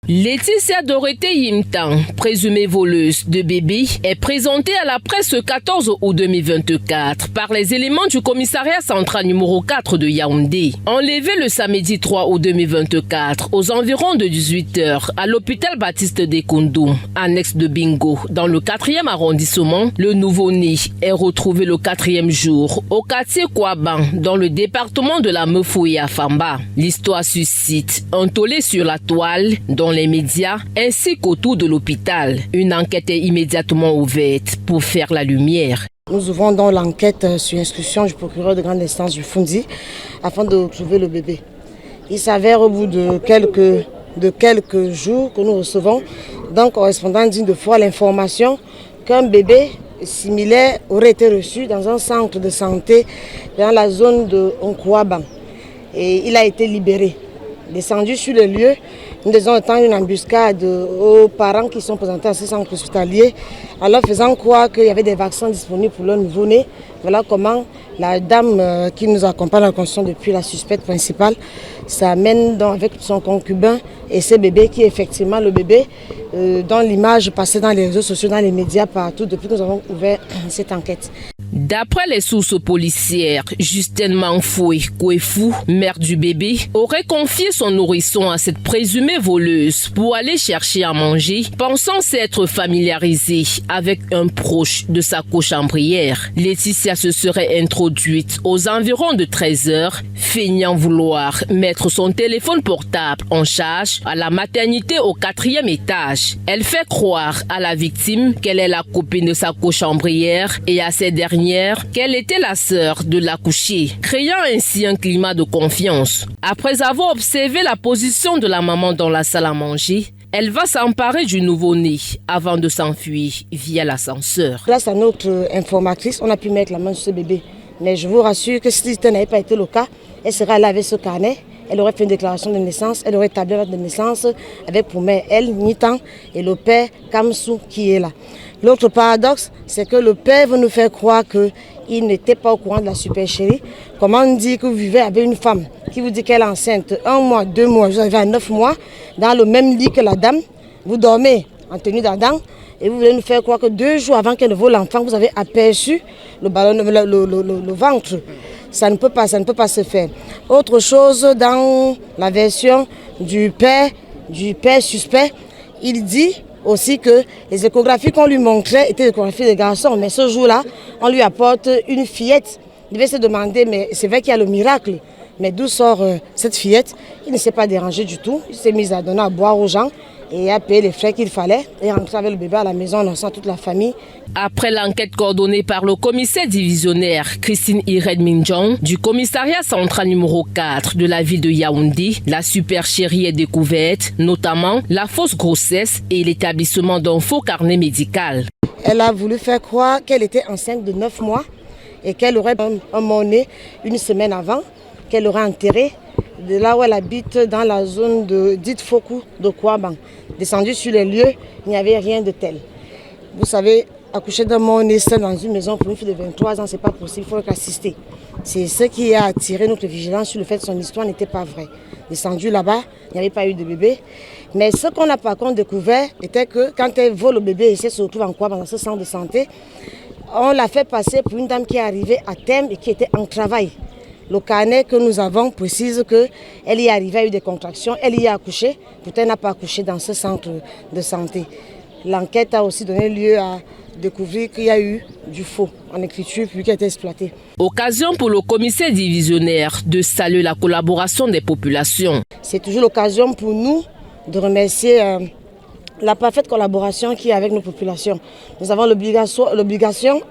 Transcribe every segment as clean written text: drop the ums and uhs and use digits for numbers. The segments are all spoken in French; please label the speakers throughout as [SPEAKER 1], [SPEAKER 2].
[SPEAKER 1] Laetitia Dorothée Yimtang, présumée voleuse de bébés, est présentée à la presse le 14 août 2024 par les éléments du commissariat central numéro 4 de Yaoundé. Enlevée le samedi 3 août 2024 aux environs de 18 h à l'hôpital Baptiste de Koundoum, annexe de Bingo, dans le 4e arrondissement, le nouveau-né est retrouvé le 4e jour au quartier Kouaban, dans le département de la Mefoué à Famba. L'histoire suscite un tollé sur la toile, dont les médias ainsi qu'autour de l'hôpital. Une enquête est immédiatement ouverte pour faire la lumière.
[SPEAKER 2] Nous ouvrons donc l'enquête sur instruction du procureur de grande instance du Fundi afin de trouver le bébé. Il s'avère au bout de quelques jours que nous recevons d'un correspondant digne de foi l'information qu'un bébé similaire aurait été reçu dans un centre de santé dans la zone de Nkouaban. Et il a été libéré. Descendu sur le lieu, nous avons tendu une embuscade aux parents qui sont présentés à ce centre hospitalier, en leur faisant croire qu'il y avait des vaccins disponibles pour leur nouveau-né. Voilà comment la dame qui nous accompagne dans la construction depuis la suspecte principale s'amène avec son concubin et ce bébé qui est effectivement le bébé dont l'image passait dans les réseaux sociaux, dans les médias partout depuis que nous avons ouvert cette enquête.
[SPEAKER 1] D'après les sources policières, Justine Manfoué Kouefou, mère du bébé, aurait confié son nourrisson à cette présumée voleuse pour aller chercher à manger, pensant s'être familiarisée avec un proche de sa cochambrière. Laetitia se serait introduite aux environs de 13 h, feignant vouloir mettre son téléphone portable en charge à la maternité au 4e étage. Elle fait croire à la victime qu'elle est la copine de sa cochambrière et à ces dernières qu'elle était la sœur de l'accouchée, créant ainsi un climat de confiance. Après avoir observé la position de la maman dans la salle à manger, elle va s'emparer du nouveau-né avant de s'enfuir via l'ascenseur.
[SPEAKER 2] Grâce à notre informatrice, on a pu mettre la main sur ce bébé. Mais je vous rassure que si ce n'avait pas été le cas, elle serait allée avec ce carnet, elle aurait fait une déclaration de naissance, elle aurait établi la date de naissance avec pour mère elle, Nitan, et le père Kamsou qui est là. L'autre paradoxe, c'est que le père veut nous faire croire qu'il n'était pas au courant de la supercherie. Comment on dit que vous vivez avec une femme qui vous dit qu'elle est enceinte 1 mois, 2 mois, vous arrivez à 9 mois, dans le même lit que la dame, vous dormez en tenue d'Adam, et vous voulez nous faire croire que 2 jours avant qu'elle ne vole l'enfant, vous avez aperçu le ventre. Ça ne peut pas se faire. Autre chose, dans la version du père suspect, il dit aussi que les échographies qu'on lui montrait étaient des échographies de garçons. Mais ce jour-là, on lui apporte une fillette. Il devait se demander, mais c'est vrai qu'il y a le miracle. Mais d'où sort cette fillette? Il ne s'est pas dérangé du tout. Il s'est mis à donner à boire aux gens et a payé les frais qu'il fallait et rentrer avec le bébé à la maison, annonçant toute la famille.
[SPEAKER 1] Après l'enquête coordonnée par le commissaire divisionnaire Christine Ired Minjong du commissariat central numéro 4 de la ville de Yaoundé, la supercherie est découverte, notamment la fausse grossesse et l'établissement d'un faux carnet médical.
[SPEAKER 2] Elle a voulu faire croire qu'elle était enceinte de 9 mois et qu'elle aurait un mort-né une semaine avant, qu'elle aurait enterré de là où elle habite dans la zone de dite Fokou de Kouaban. Descendue sur les lieux, il n'y avait rien de tel. Vous savez, accoucher d'un mort-né seul dans une maison pour une fille de 23 ans, c'est pas possible, il faut assister. C'est ce qui a attiré notre vigilance sur le fait que son histoire n'était pas vraie. Descendue là-bas, il n'y avait pas eu de bébé. Mais ce qu'on a par contre découvert était que quand elle vole le bébé et se retrouve en Kouaban dans ce centre de santé, on l'a fait passer pour une dame qui est arrivée à terme et qui était en travail. Le carnet que nous avons précise qu'elle y est arrivée, a eu des contractions, elle y a accouché, pourtant elle n'a pas accouché dans ce centre de santé. L'enquête a aussi donné lieu à découvrir qu'il y a eu du faux en écriture puis qui a été exploité.
[SPEAKER 1] Occasion pour le commissaire divisionnaire de saluer la collaboration des populations.
[SPEAKER 2] C'est toujours l'occasion pour nous de remercier la parfaite collaboration qu'il y a avec nos populations. Nous avons l'obligation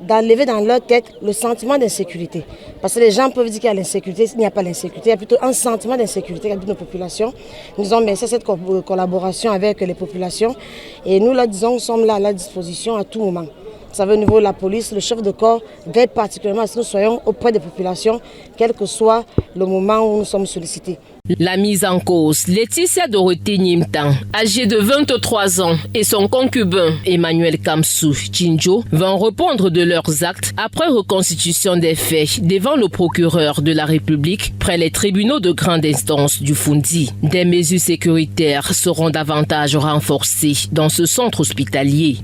[SPEAKER 2] d'enlever dans leur tête le sentiment d'insécurité. Parce que les gens peuvent dire qu'il y a l'insécurité, il n'y a pas l'insécurité, il y a plutôt un sentiment d'insécurité avec nos populations. Nous avons merci à cette collaboration avec les populations et nous leur disons, nous sommes là à la disposition à tout moment. Vous savez, au niveau de la police, le chef de corps veille particulièrement à ce que nous soyons auprès des populations, quel que soit le moment où nous sommes sollicités.
[SPEAKER 1] La mise en cause, Laetitia Dorothée Nimtan, âgée de 23 ans, et son concubin Emmanuel Kamsou Chinjo vont répondre de leurs actes après reconstitution des faits devant le procureur de la République près les tribunaux de grande instance du Fundi. Des mesures sécuritaires seront davantage renforcées dans ce centre hospitalier.